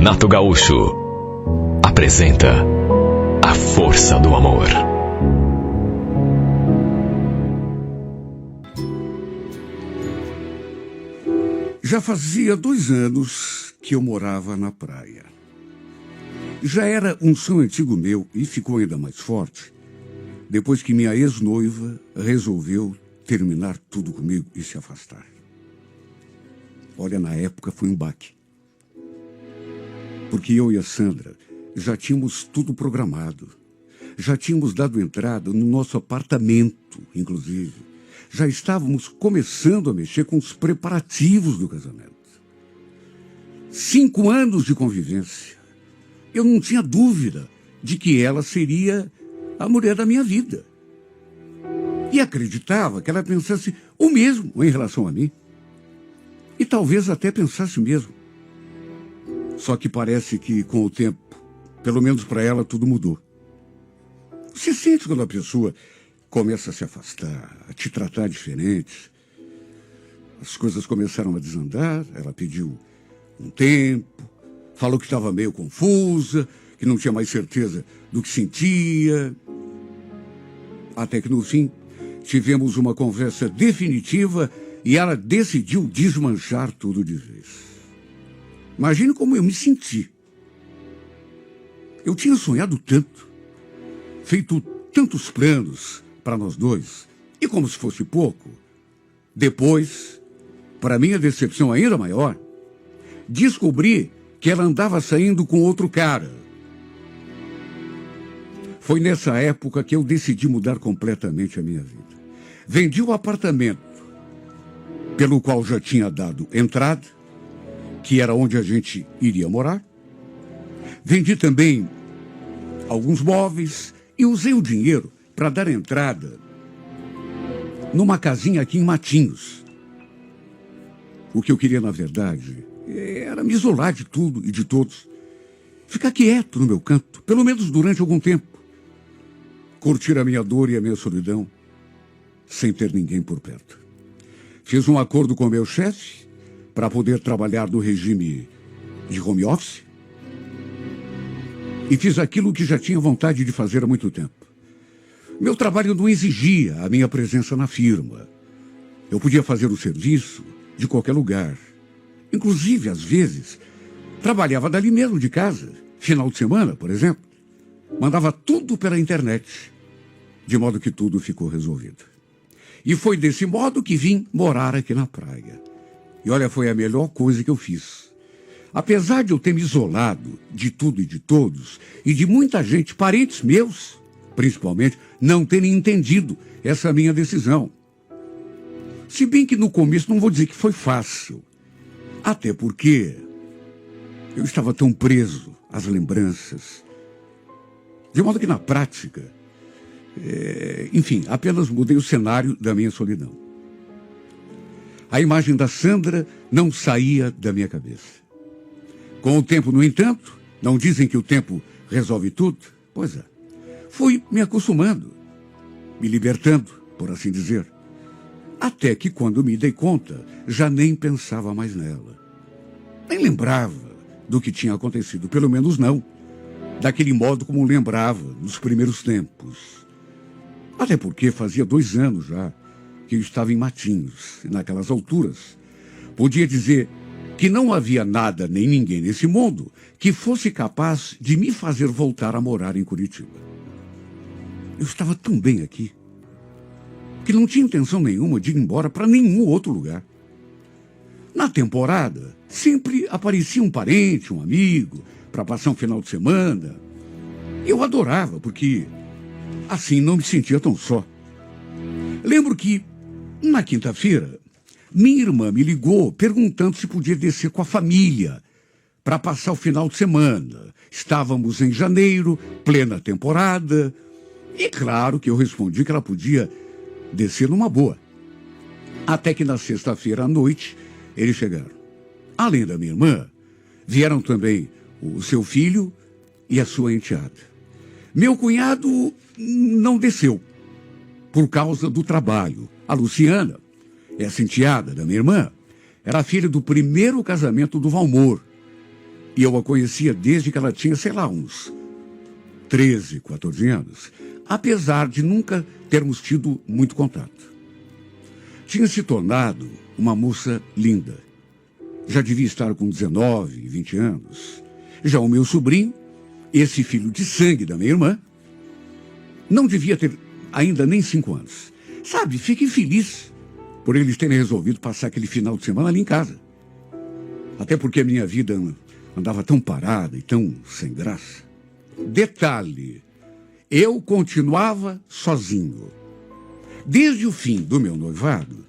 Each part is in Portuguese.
Renato Gaúcho apresenta A Força do Amor. Já fazia 2 anos que eu morava na praia. Já era um sonho antigo meu e ficou ainda mais forte depois que minha ex-noiva resolveu terminar tudo comigo e se afastar. Olha, na época foi um baque. Porque eu e a Sandra já tínhamos tudo programado. Já tínhamos dado entrada no nosso apartamento, inclusive. Já estávamos começando a mexer com os preparativos do casamento. 5 anos de convivência. Eu não tinha dúvida de que ela seria a mulher da minha vida. E acreditava que ela pensasse o mesmo em relação a mim. E talvez até pensasse o mesmo. Só que parece que, com o tempo, pelo menos para ela, tudo mudou. Você sente quando a pessoa começa a se afastar, a te tratar diferente. As coisas começaram a desandar, ela pediu um tempo, falou que estava meio confusa, que não tinha mais certeza do que sentia. Até que, no fim, tivemos uma conversa definitiva e ela decidiu desmanchar tudo de vez. Imagine como eu me senti. Eu tinha sonhado tanto, feito tantos planos para nós dois, e como se fosse pouco, depois, para minha decepção ainda maior, descobri que ela andava saindo com outro cara. Foi nessa época que eu decidi mudar completamente a minha vida. Vendi o apartamento pelo qual já tinha dado entrada, que era onde a gente iria morar. Vendi também alguns móveis e usei o dinheiro para dar entrada numa casinha aqui em Matinhos. O que eu queria, na verdade, era me isolar de tudo e de todos. Ficar quieto no meu canto, pelo menos durante algum tempo. Curtir a minha dor e a minha solidão, sem ter ninguém por perto. Fiz um acordo com o meu chefe para poder trabalhar no regime de home office. E fiz aquilo que já tinha vontade de fazer há muito tempo. Meu trabalho não exigia a minha presença na firma. Eu podia fazer o serviço de qualquer lugar. Inclusive, às vezes, trabalhava dali mesmo de casa. Final de semana, por exemplo. Mandava tudo pela internet. De modo que tudo ficou resolvido. E foi desse modo que vim morar aqui na praia. E olha, foi a melhor coisa que eu fiz. Apesar de eu ter me isolado de tudo e de todos, e de muita gente, parentes meus, principalmente, não terem entendido essa minha decisão. Se bem que no começo não vou dizer que foi fácil. Até porque eu estava tão preso às lembranças. De modo que na prática, enfim, apenas mudei o cenário da minha solidão. A imagem da Sandra não saía da minha cabeça. Com o tempo, no entanto, não dizem que o tempo resolve tudo? Pois é. Fui me acostumando, me libertando, por assim dizer. Até que, quando me dei conta, já nem pensava mais nela. Nem lembrava do que tinha acontecido, pelo menos não daquele modo como lembrava nos primeiros tempos. Até porque fazia 2 anos já que eu estava em Matinhos, e naquelas alturas, podia dizer que não havia nada nem ninguém nesse mundo que fosse capaz de me fazer voltar a morar em Curitiba. Eu estava tão bem aqui, que não tinha intenção nenhuma de ir embora para nenhum outro lugar. Na temporada, sempre aparecia um parente, um amigo, para passar um final de semana. Eu adorava, porque assim não me sentia tão só. Lembro que, na quinta-feira, minha irmã me ligou perguntando se podia descer com a família para passar o final de semana. Estávamos em janeiro, plena temporada, e claro que eu respondi que ela podia descer numa boa. Até que na sexta-feira à noite, eles chegaram. Além da minha irmã, vieram também o seu filho e a sua enteada. Meu cunhado não desceu, por causa do trabalho. A Luciana, essa enteada da minha irmã, era filha do primeiro casamento do Valmor. E eu a conhecia desde que ela tinha, sei lá, uns 13, 14 anos, apesar de nunca termos tido muito contato. Tinha se tornado uma moça linda. Já devia estar com 19, 20 anos. Já o meu sobrinho, esse filho de sangue da minha irmã, não devia ter ainda nem 5 anos. Sabe, fiquei feliz por eles terem resolvido passar aquele final de semana ali em casa. Até porque a minha vida andava tão parada e tão sem graça. Detalhe, eu continuava sozinho. Desde o fim do meu noivado,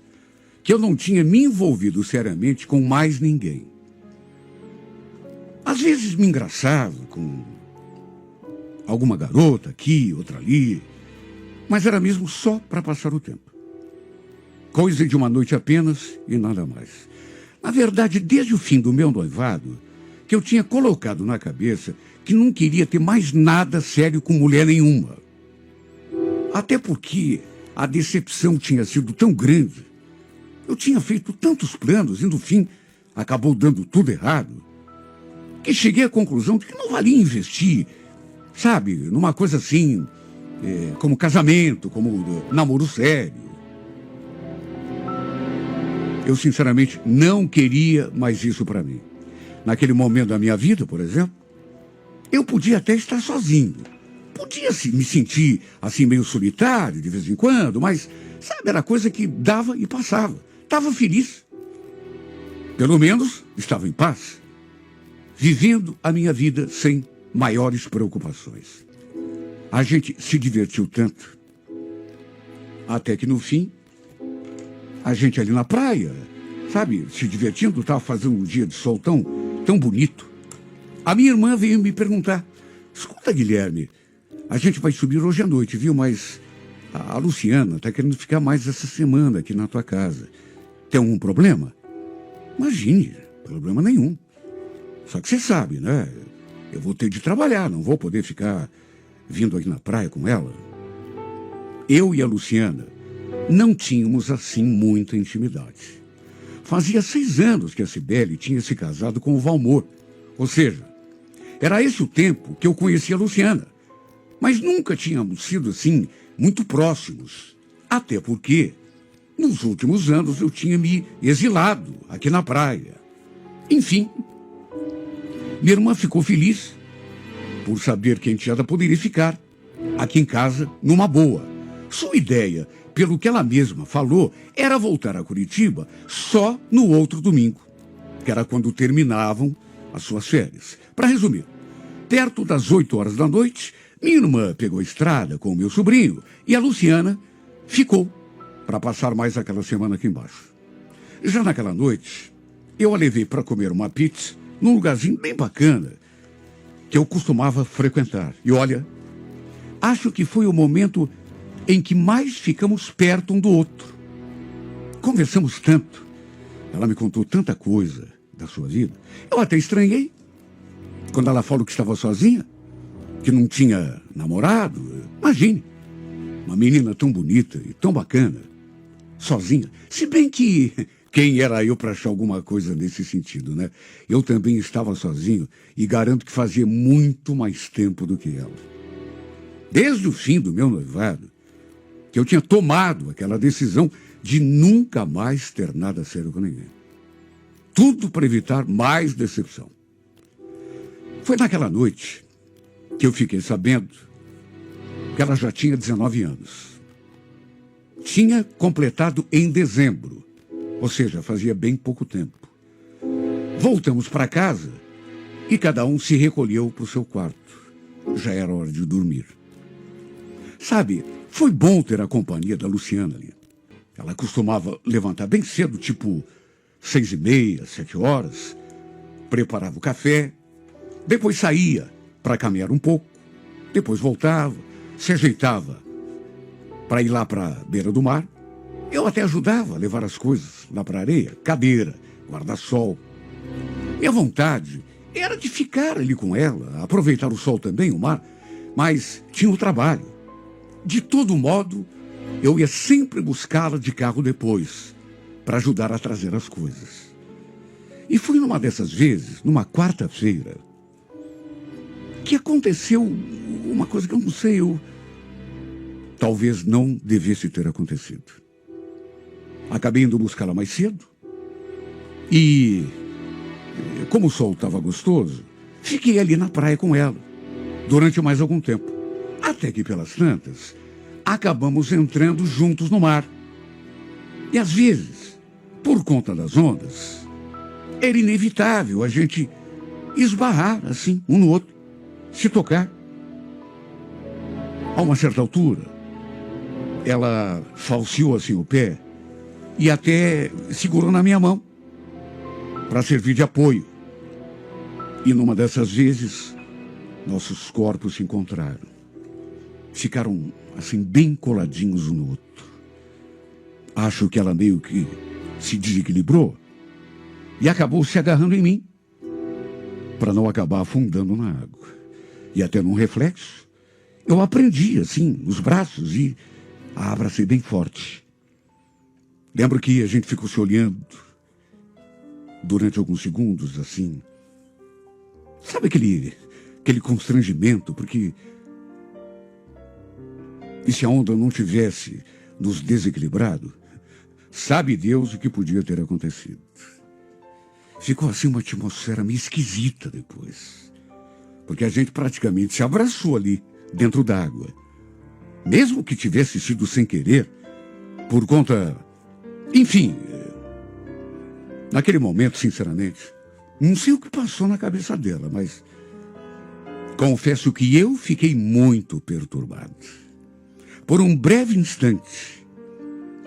que eu não tinha me envolvido seriamente com mais ninguém. Às vezes me engraçava com alguma garota aqui, outra ali, mas era mesmo só para passar o tempo. Coisa de uma noite apenas e nada mais. Na verdade, desde o fim do meu noivado, que eu tinha colocado na cabeça que não queria ter mais nada sério com mulher nenhuma. Até porque a decepção tinha sido tão grande. Eu tinha feito tantos planos e, no fim, acabou dando tudo errado, que cheguei à conclusão de que não valia investir, sabe, numa coisa assim, como casamento, como namoro sério. Eu, sinceramente, não queria mais isso para mim. Naquele momento da minha vida, por exemplo, eu podia até estar sozinho. Podia me sentir assim meio solitário de vez em quando, mas, sabe, era coisa que dava e passava. Estava feliz. Pelo menos estava em paz. Vivendo a minha vida sem maiores preocupações. A gente se divertiu tanto. Até que no fim, a gente ali na praia, sabe, se divertindo, estava fazendo um dia de sol tão bonito. A minha irmã veio me perguntar: escuta, Guilherme, a gente vai subir hoje à noite, viu? Mas a Luciana está querendo ficar mais essa semana aqui na tua casa. Tem algum problema? Imagine, problema nenhum. Só que você sabe, né? Eu vou ter de trabalhar, não vou poder ficar vindo aqui na praia com ela. Eu e a Luciana não tínhamos assim muita intimidade. Fazia 6 anos que a Cibele tinha se casado com o Valmor. Ou seja, era esse o tempo que eu conhecia a Luciana. Mas nunca tínhamos sido assim muito próximos. Até porque, nos últimos anos, eu tinha me exilado aqui na praia. Enfim, minha irmã ficou feliz por saber que a enteada poderia ficar aqui em casa numa boa. Sua ideia, pelo que ela mesma falou, era voltar a Curitiba só no outro domingo, que era quando terminavam as suas férias. Para resumir, perto das 8 horas da noite, minha irmã pegou a estrada com o meu sobrinho e a Luciana ficou para passar mais aquela semana aqui embaixo. Já naquela noite, eu a levei para comer uma pizza num lugarzinho bem bacana que eu costumava frequentar. E olha, acho que foi o momento em que mais ficamos perto um do outro. Conversamos tanto, ela me contou tanta coisa da sua vida. Eu até estranhei quando ela falou que estava sozinha, que não tinha namorado. Imagine, uma menina tão bonita e tão bacana, sozinha. Se bem que quem era eu para achar alguma coisa nesse sentido, né? Eu também estava sozinho e garanto que fazia muito mais tempo do que ela. Desde o fim do meu noivado, que eu tinha tomado aquela decisão de nunca mais ter nada sério com ninguém. Tudo para evitar mais decepção. Foi naquela noite que eu fiquei sabendo que ela já tinha 19 anos. Tinha completado em dezembro, ou seja, fazia bem pouco tempo. Voltamos para casa e cada um se recolheu para o seu quarto. Já era hora de dormir. Sabe, foi bom ter a companhia da Luciana ali. Ela costumava levantar bem cedo, tipo 6h30, 7 horas, preparava o café, depois saía para caminhar um pouco, depois voltava, se ajeitava para ir lá para a beira do mar. Eu até ajudava a levar as coisas lá para a areia, cadeira, guarda-sol. Minha vontade era de ficar ali com ela, aproveitar o sol também, o mar, mas tinha o trabalho. De todo modo, eu ia sempre buscá-la de carro depois, para ajudar a trazer as coisas. E foi numa dessas vezes, numa quarta-feira, que aconteceu uma coisa que eu não sei, talvez não devesse ter acontecido. Acabei indo buscá-la mais cedo e, como o sol estava gostoso, fiquei ali na praia com ela durante mais algum tempo. Até que, pelas tantas, acabamos entrando juntos no mar. E às vezes, por conta das ondas, era inevitável a gente esbarrar assim, um no outro, se tocar. A uma certa altura, ela falseou assim o pé e até segurou na minha mão para servir de apoio. E numa dessas vezes, nossos corpos se encontraram. Ficaram assim bem coladinhos um no outro. Acho que ela meio que se desequilibrou e acabou se agarrando em mim para não acabar afundando na água. E até num reflexo, eu aprendi assim os braços e a abracei bem forte. Lembro que a gente ficou se olhando durante alguns segundos assim. Sabe aquele constrangimento, porque e se a onda não tivesse nos desequilibrado, sabe Deus o que podia ter acontecido. Ficou assim uma atmosfera meio esquisita depois, porque a gente praticamente se abraçou ali, dentro d'água. Mesmo que tivesse sido sem querer, por conta... Enfim, naquele momento, sinceramente, não sei o que passou na cabeça dela, mas confesso que eu fiquei muito perturbado. Por um breve instante,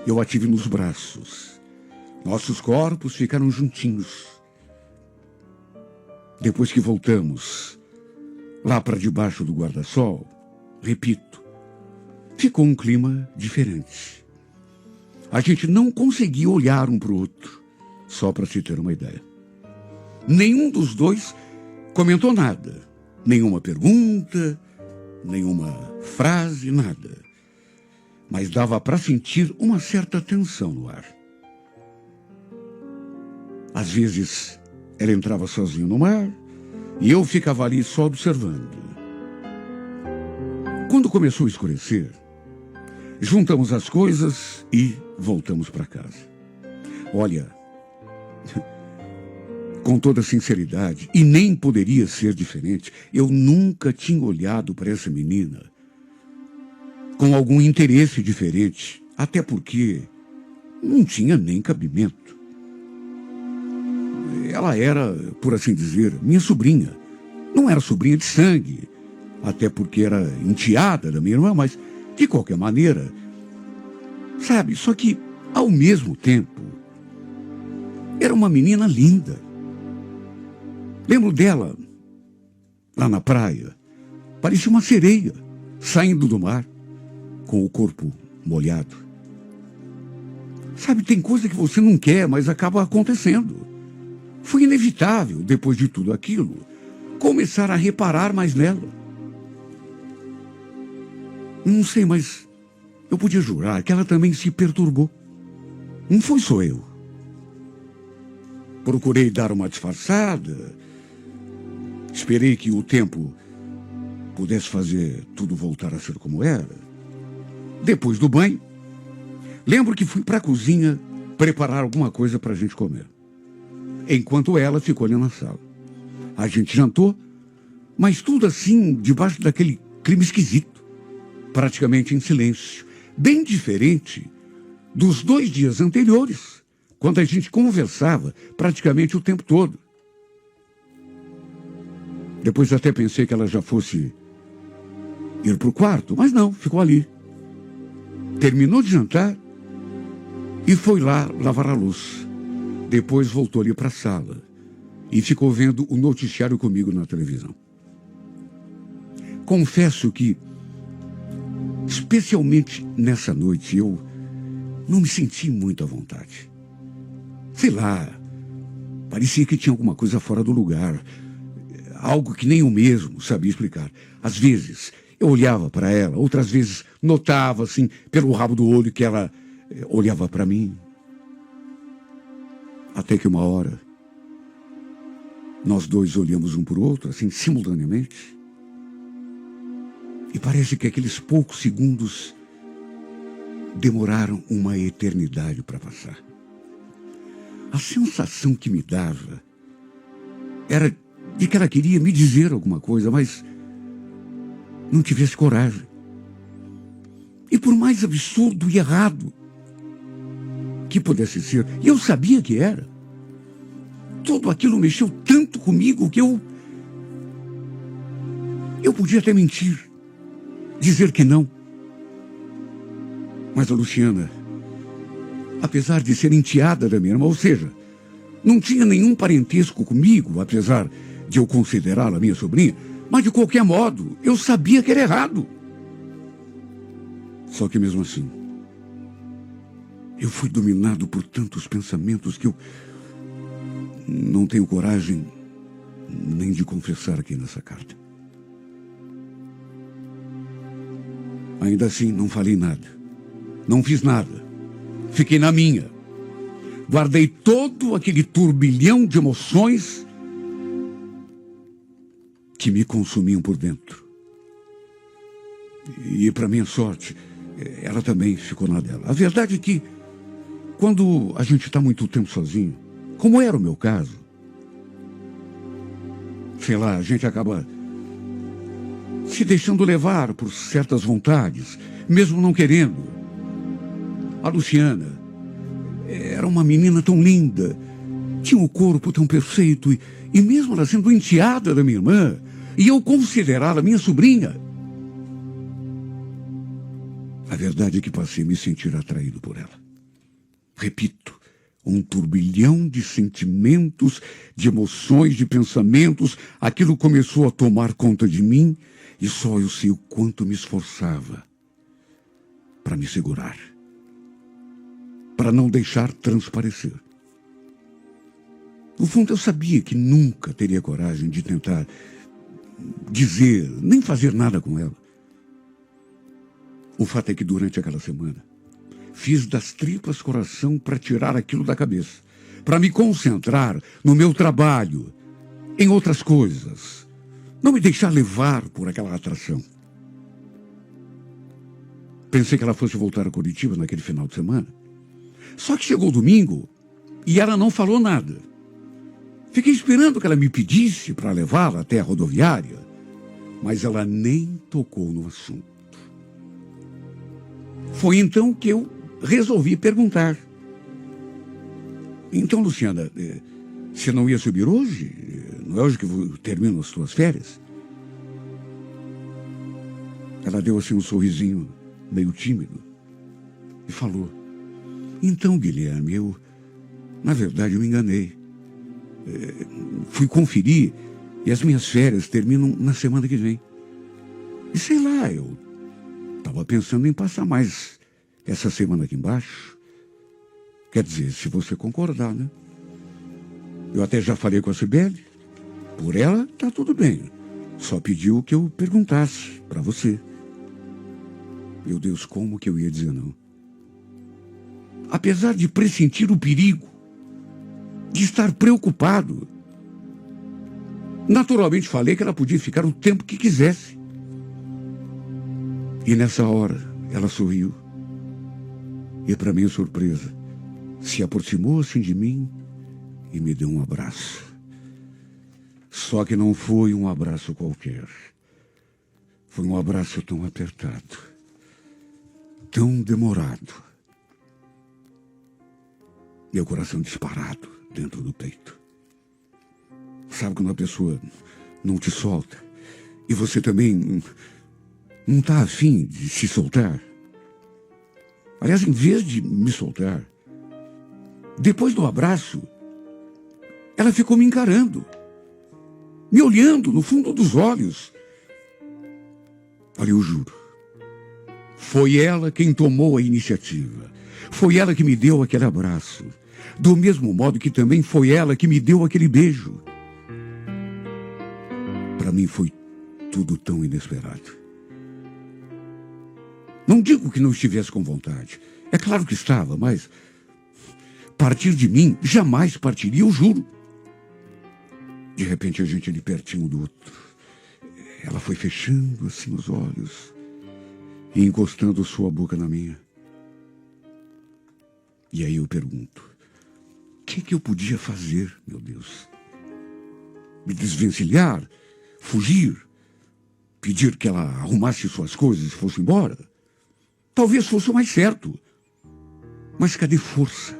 eu a tive nos braços. Nossos corpos ficaram juntinhos. Depois que voltamos lá para debaixo do guarda-sol, repito, ficou um clima diferente. A gente não conseguia olhar um para o outro, só para se ter uma ideia. Nenhum dos dois comentou nada, nenhuma pergunta, nenhuma frase, nada. Mas dava para sentir uma certa tensão no ar. Às vezes, ela entrava sozinha no mar e eu ficava ali só observando. Quando começou a escurecer, juntamos as coisas e voltamos para casa. Olha, com toda sinceridade, e nem poderia ser diferente, eu nunca tinha olhado para essa menina com algum interesse diferente, até porque não tinha nem cabimento. Ela era, por assim dizer, minha sobrinha. Não era sobrinha de sangue, até porque era enteada da minha irmã, mas, de qualquer maneira, sabe, só que, ao mesmo tempo, era uma menina linda. Lembro dela, lá na praia, parecia uma sereia, saindo do mar, com o corpo molhado. Sabe, tem coisa que você não quer, mas acaba acontecendo. Foi inevitável, depois de tudo aquilo, começar a reparar mais nela. Não sei, mas eu podia jurar que ela também se perturbou. Não foi só eu. Procurei dar uma disfarçada, esperei que o tempo pudesse fazer tudo voltar a ser como era. Depois do banho, lembro que fui para a cozinha preparar alguma coisa para a gente comer. Enquanto ela ficou ali na sala. A gente jantou, mas tudo assim, debaixo daquele clima esquisito. Praticamente em silêncio. Bem diferente dos 2 dias anteriores, quando a gente conversava praticamente o tempo todo. Depois até pensei que ela já fosse ir para o quarto, mas não, ficou ali. Terminou de jantar e foi lá lavar a luz. Depois voltou ali para a sala e ficou vendo o noticiário comigo na televisão. Confesso que, especialmente nessa noite, eu não me senti muito à vontade. Sei lá, parecia que tinha alguma coisa fora do lugar, algo que nem eu mesmo sabia explicar. Às vezes eu olhava para ela, outras vezes notava assim pelo rabo do olho que ela olhava para mim. Até que uma hora Nós dois olhamos um para o outro, assim, simultaneamente. E parece que aqueles poucos segundos demoraram uma eternidade para passar. A sensação que me dava era de que ela queria me dizer alguma coisa, mas não tivesse coragem. E por mais absurdo e errado que pudesse ser, e eu sabia que era, tudo aquilo mexeu tanto comigo que eu podia até mentir, dizer que não. Mas a Luciana, apesar de ser enteada da minha irmã, ou seja, não tinha nenhum parentesco comigo, apesar de eu considerá-la minha sobrinha, mas de qualquer modo, eu sabia que era errado. Só que mesmo assim, eu fui dominado por tantos pensamentos que eu não tenho coragem nem de confessar aqui nessa carta. Ainda assim, não falei nada. Não fiz nada. Fiquei na minha. Guardei todo aquele turbilhão de emoções que me consumiam por dentro. E, para minha sorte, ela também ficou na dela. A verdade é que, quando a gente está muito tempo sozinho, como era o meu caso, sei lá, a gente acaba se deixando levar por certas vontades, mesmo não querendo. A Luciana era uma menina tão linda, tinha um corpo tão perfeito, e mesmo ela sendo enteada da minha irmã, e eu considerá-la minha sobrinha, a verdade é que passei a me sentir atraído por ela. Repito, um turbilhão de sentimentos, de emoções, de pensamentos, aquilo começou a tomar conta de mim, e só eu sei o quanto me esforçava para me segurar, para não deixar transparecer. No fundo, eu sabia que nunca teria coragem de tentar dizer, nem fazer nada com ela. O fato é que durante aquela semana, fiz das tripas coração para tirar aquilo da cabeça, para me concentrar no meu trabalho, em outras coisas, não me deixar levar por aquela atração. Pensei que ela fosse voltar a Curitiba naquele final de semana. Só que chegou domingo e ela não falou nada. Fiquei esperando que ela me pedisse para levá-la até a rodoviária, mas ela nem tocou no assunto. Foi então que eu resolvi perguntar. Então, Luciana, você não ia subir hoje? Não é hoje que termino as suas férias? Ela deu assim um sorrisinho meio tímido e falou: então, Guilherme, na verdade, eu me enganei. Fui conferir e as minhas férias terminam na semana que vem. E sei lá, eu estava pensando em passar mais essa semana aqui embaixo. Quer dizer, se você concordar, né? Eu até já falei com a Cibele. Por ela, tá tudo bem. Só pediu que eu perguntasse para você. Meu Deus, como que eu ia dizer não? Apesar de pressentir o perigo, de estar preocupado, naturalmente falei que ela podia ficar o tempo que quisesse. E nessa hora, ela sorriu. E, para minha surpresa, se aproximou assim de mim e me deu um abraço. Só que não foi um abraço qualquer. Foi um abraço tão apertado, tão demorado. Meu coração disparado dentro do peito. Sabe quando a pessoa não te solta e você também não está afim de se soltar? Aliás, em vez de me soltar, depois do abraço, ela ficou me encarando, me olhando no fundo dos olhos. Olha, eu juro, foi ela quem tomou a iniciativa. Foi ela que me deu aquele abraço. Do mesmo modo que também foi ela que me deu aquele beijo. Para mim foi tudo tão inesperado. Não digo que não estivesse com vontade. É claro que estava, mas partir de mim jamais partiria, eu juro. De repente, a gente ali pertinho do outro. Ela foi fechando assim os olhos e encostando sua boca na minha. E aí eu pergunto, o que eu podia fazer, meu Deus? Me desvencilhar? Fugir? Pedir que ela arrumasse suas coisas e fosse embora? Talvez fosse o mais certo. Mas cadê força?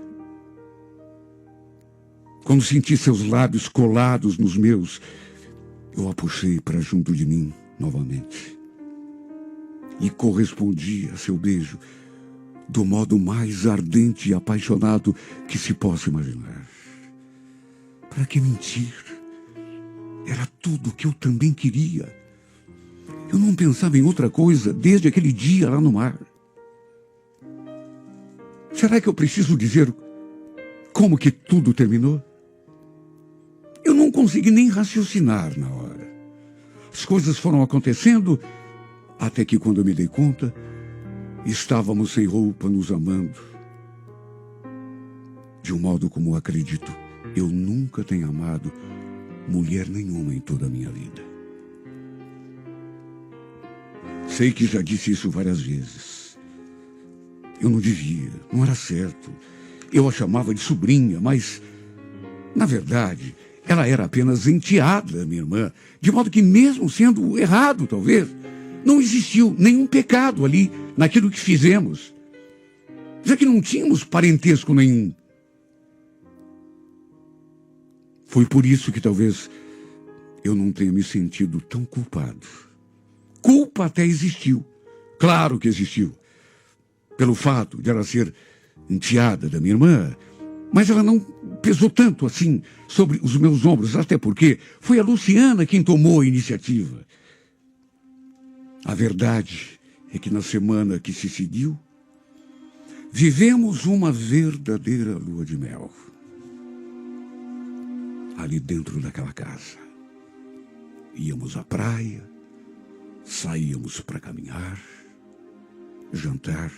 Quando senti seus lábios colados nos meus, eu a puxei para junto de mim novamente. E correspondi a seu beijo do modo mais ardente e apaixonado que se possa imaginar. Para que mentir? Era tudo o que eu também queria. Eu não pensava em outra coisa desde aquele dia lá no mar. Será que eu preciso dizer como que tudo terminou? Eu não consegui nem raciocinar na hora. As coisas foram acontecendo até que, quando eu me dei conta, estávamos sem roupa, nos amando. De um modo como acredito, eu nunca tenho amado mulher nenhuma em toda a minha vida. Sei que já disse isso várias vezes. Eu não devia, não era certo. Eu a chamava de sobrinha, mas, na verdade, ela era apenas enteada, minha irmã. De modo que, mesmo sendo errado, talvez, não existiu nenhum pecado ali naquilo que fizemos, já que não tínhamos parentesco nenhum. Foi por isso que talvez eu não tenha me sentido tão culpado. Culpa até existiu. Claro que existiu. Pelo fato de ela ser enteada da minha irmã, mas ela não pesou tanto assim sobre os meus ombros, até porque foi a Luciana quem tomou a iniciativa. A verdade é que na semana que se seguiu, vivemos uma verdadeira lua de mel. Ali dentro daquela casa. Íamos à praia, saíamos para caminhar, jantar,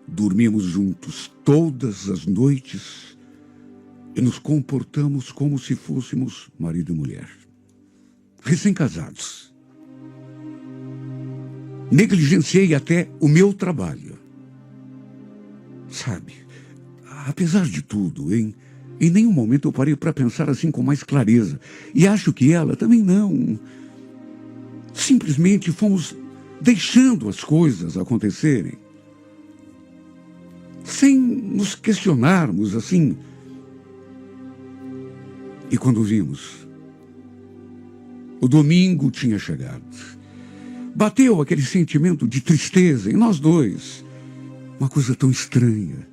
dormíamos juntos todas as noites e nos comportamos como se fôssemos marido e mulher. Recém-casados. Negligenciei até o meu trabalho. Sabe, apesar de tudo, em nenhum momento eu parei para pensar assim com mais clareza. E acho que ela também não. Simplesmente fomos deixando as coisas acontecerem, sem nos questionarmos assim. E quando vimos, o domingo tinha chegado. Bateu aquele sentimento de tristeza em nós dois. Uma coisa tão estranha.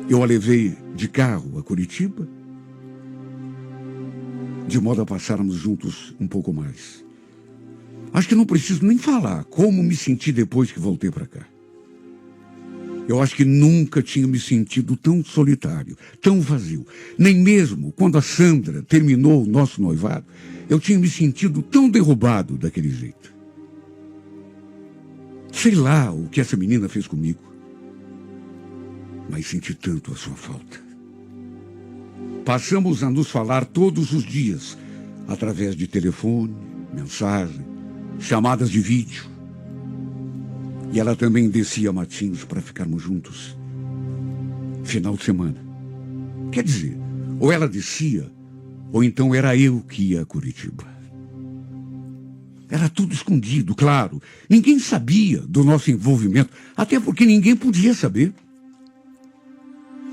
Eu a levei de carro a Curitiba, de modo a passarmos juntos um pouco mais. Acho que não preciso nem falar como me senti depois que voltei para cá. Eu acho que nunca tinha me sentido tão solitário, tão vazio. Nem mesmo quando a Sandra terminou o nosso noivado, eu tinha me sentido tão derrubado daquele jeito. Sei lá o que essa menina fez comigo, mas senti tanto a sua falta. Passamos a nos falar todos os dias, através de telefone, mensagem, chamadas de vídeo. E ela também descia a Matinhos para ficarmos juntos. Final de semana. Quer dizer, ou ela descia, ou então era eu que ia a Curitiba. Era tudo escondido, claro. Ninguém sabia do nosso envolvimento, até porque ninguém podia saber.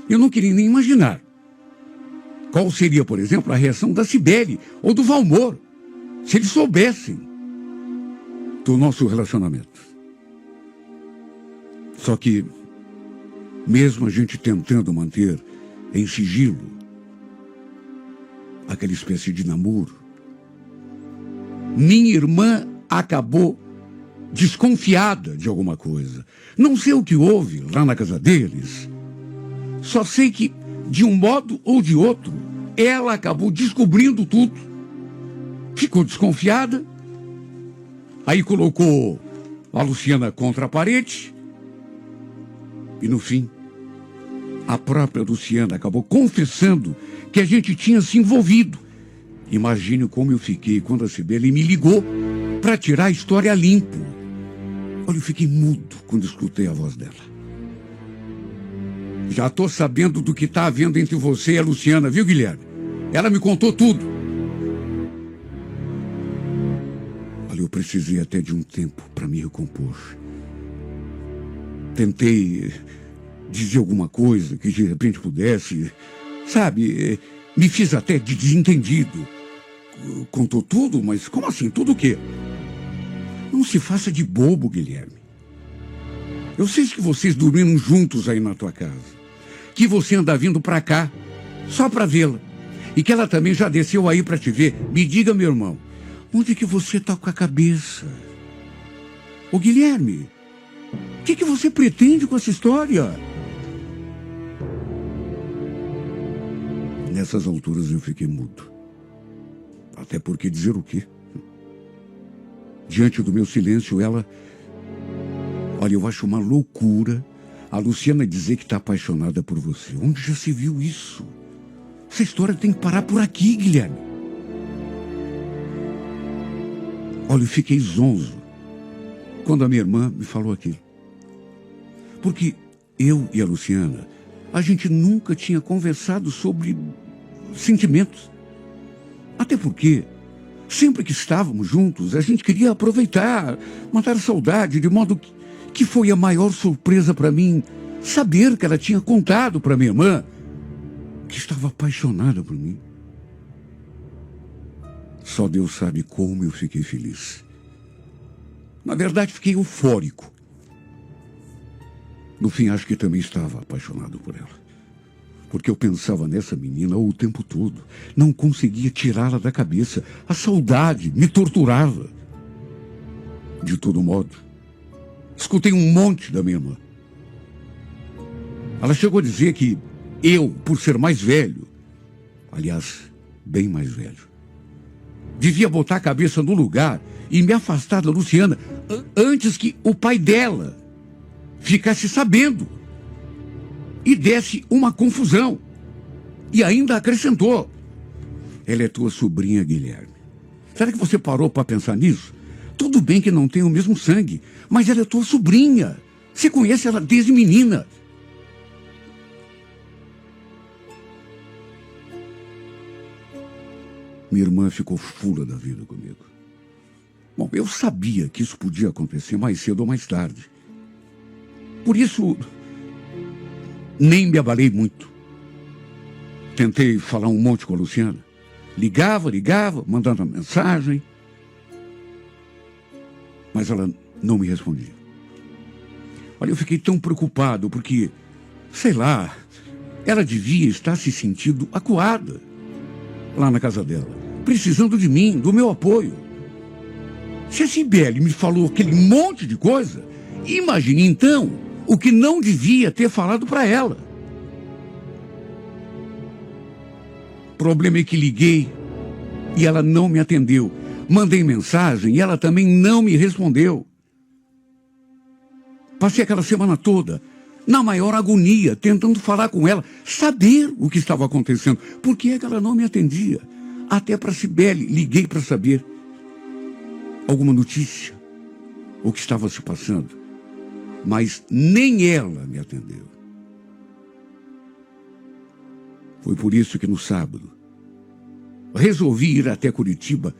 Eu não queria nem imaginar qual seria, por exemplo, a reação da Cibele ou do Valmor, se eles soubessem do nosso relacionamento. Só que, mesmo a gente tentando manter em sigilo aquela espécie de namoro, minha irmã acabou desconfiada de alguma coisa. Não sei o que houve lá na casa deles. Só sei que, de um modo ou de outro, ela acabou descobrindo tudo. Ficou desconfiada. Aí colocou a Luciana contra a parede. E no fim, A própria Luciana acabou confessando que a gente tinha se envolvido. Imagine como eu fiquei quando a Cibele me ligou para tirar a história a limpo. Olha, eu fiquei mudo quando escutei a voz dela. Já estou sabendo do que está havendo entre você e a Luciana, viu, Guilherme? Ela me contou tudo. Olha, eu precisei até de um tempo para me recompor. Tentei dizer alguma coisa que de repente pudesse, sabe, me fiz até de desentendido. Contou tudo, mas como assim? Tudo o quê? Não se faça de bobo, Guilherme. Eu sei que vocês dormiram juntos aí na tua casa, que você anda vindo pra cá só pra vê-la, e que ela também já desceu aí pra te ver. Me diga, meu irmão, onde que você tá com a cabeça? Ô, Guilherme, o que você pretende com essa história? Nessas alturas eu fiquei mudo. Até porque dizer o quê? Diante do meu silêncio, ela... Olha, eu acho uma loucura a Luciana dizer que está apaixonada por você. Onde já se viu isso? Essa história tem que parar por aqui, Guilherme. Olha, eu fiquei zonzo quando a minha irmã me falou aquilo. Porque eu e a Luciana, a gente nunca tinha conversado sobre sentimentos. Até porque, sempre que estávamos juntos, a gente queria aproveitar, matar a saudade, de modo que foi a maior surpresa para mim saber que ela tinha contado para minha irmã que estava apaixonada por mim. Só Deus sabe como eu fiquei feliz. Na verdade, fiquei eufórico. No fim, acho que também estava apaixonado por ela. Porque eu pensava nessa menina o tempo todo. Não conseguia tirá-la da cabeça. A saudade me torturava. De todo modo, escutei um monte da minha irmã. Ela chegou a dizer que eu, por ser mais velho, aliás, bem mais velho, devia botar a cabeça no lugar e me afastar da Luciana antes que o pai dela ficasse sabendo e desse uma confusão. E ainda acrescentou: ela é tua sobrinha, Guilherme. Será que você parou para pensar nisso? Tudo bem que não tem o mesmo sangue, mas ela é tua sobrinha. Você conhece ela desde menina. Minha irmã ficou fula da vida comigo. Bom, eu sabia que isso podia acontecer mais cedo ou mais tarde. Por isso, nem me abalei muito. Tentei falar um monte com a Luciana. Ligava, mandando uma mensagem. Mas ela não me respondia. Olha, eu fiquei tão preocupado porque, sei lá, ela devia estar se sentindo acuada lá na casa dela, precisando de mim, do meu apoio. Se a Cibele me falou aquele monte de coisa, imagine então o que não devia ter falado para ela. O problema é que liguei e ela não me atendeu. Mandei mensagem e ela também não me respondeu. Passei aquela semana toda na maior agonia, tentando falar com ela, saber o que estava acontecendo. Por que é que ela não me atendia? Até para Cibele liguei para saber alguma notícia, o que estava se passando. Mas nem ela me atendeu. Foi por isso que no sábado resolvi ir até Curitiba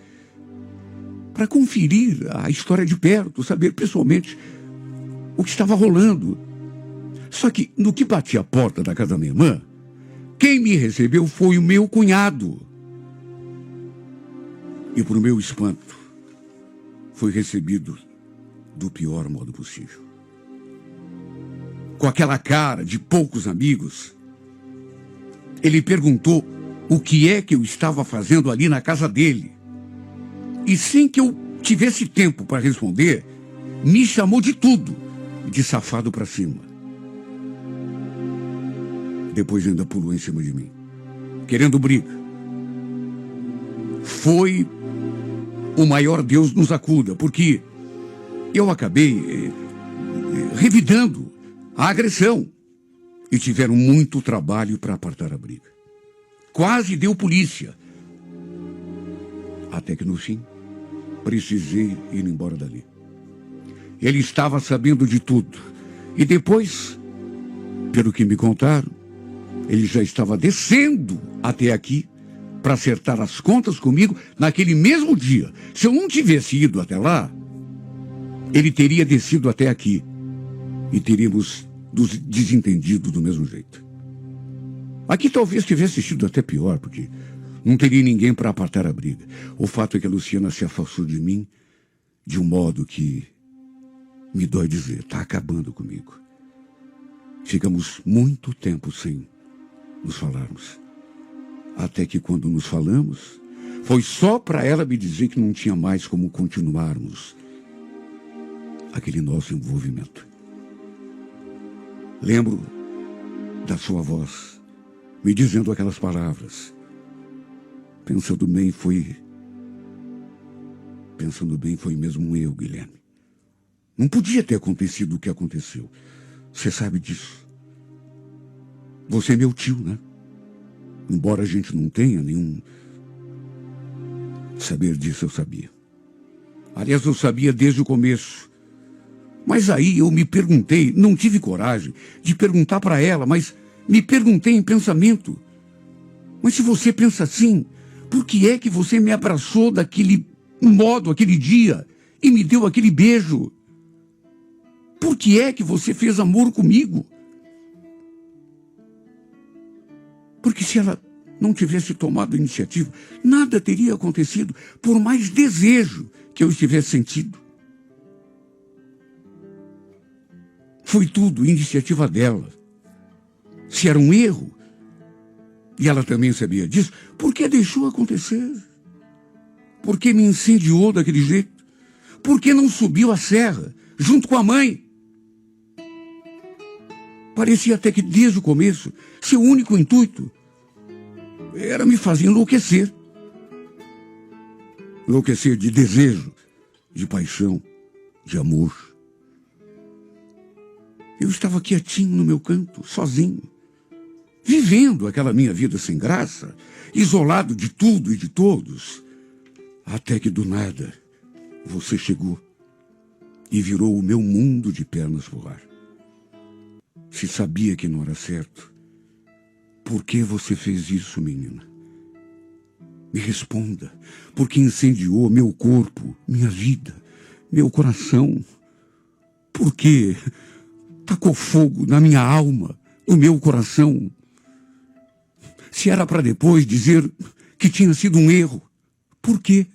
para conferir a história de perto, saber pessoalmente o que estava rolando. Só que no que bati a porta da casa da minha irmã, quem me recebeu foi o meu cunhado. E por meu espanto, fui recebido do pior modo possível. Com aquela cara de poucos amigos, ele perguntou o que é que eu estava fazendo ali na casa dele. E sem que eu tivesse tempo para responder, me chamou de tudo, de safado para cima. Depois ainda pulou em cima de mim, querendo briga. Foi o maior Deus nos acuda, porque eu acabei revidando a agressão. e tiveram muito trabalho para apartar a briga. Quase deu polícia. Até que no fim, precisei ir embora dali. Ele estava sabendo de tudo. E depois, pelo que me contaram, ele já estava descendo até aqui para acertar as contas comigo naquele mesmo dia. Se eu não tivesse ido até lá, ele teria descido até aqui e teríamos nos desentendido do mesmo jeito. Aqui talvez tivesse sido até pior, porque não teria ninguém para apartar a briga. O fato é que a Luciana se afastou de mim de um modo que me dói dizer, está acabando comigo. Ficamos muito tempo sem nos falarmos. Até que quando nos falamos, foi só para ela me dizer que não tinha mais como continuarmos aquele nosso envolvimento. Lembro da sua voz me dizendo aquelas palavras. Pensando bem, foi mesmo um erro, Guilherme. Não podia ter acontecido o que aconteceu. Você sabe disso. Você é meu tio, né? Embora a gente não tenha nenhum saber disso, eu sabia. Aliás, eu sabia desde o começo. Mas aí eu me perguntei, não tive coragem de perguntar para ela, mas me perguntei em pensamento. Mas se você pensa assim, por que é que você me abraçou daquele modo, aquele dia, e me deu aquele beijo? Por que é que você fez amor comigo? Porque se ela não tivesse tomado a iniciativa, nada teria acontecido, por mais desejo que eu estivesse sentindo. Foi tudo iniciativa dela. Se era um erro, e ela também sabia disso, por que deixou acontecer? Por que me incendiou daquele jeito? Por que não subiu a serra, junto com a mãe? Parecia até que desde o começo, seu único intuito era me fazer enlouquecer. Enlouquecer de desejo, de paixão, de amor. Eu estava quietinho no meu canto, sozinho, vivendo aquela minha vida sem graça, isolado de tudo e de todos, até que do nada você chegou e virou o meu mundo de pernas pro ar. Se sabia que não era certo, por que você fez isso, menina? Me responda, porque incendiou meu corpo, minha vida, meu coração. Por que tacou fogo na minha alma, no meu coração? Se era para depois dizer que tinha sido um erro, por quê?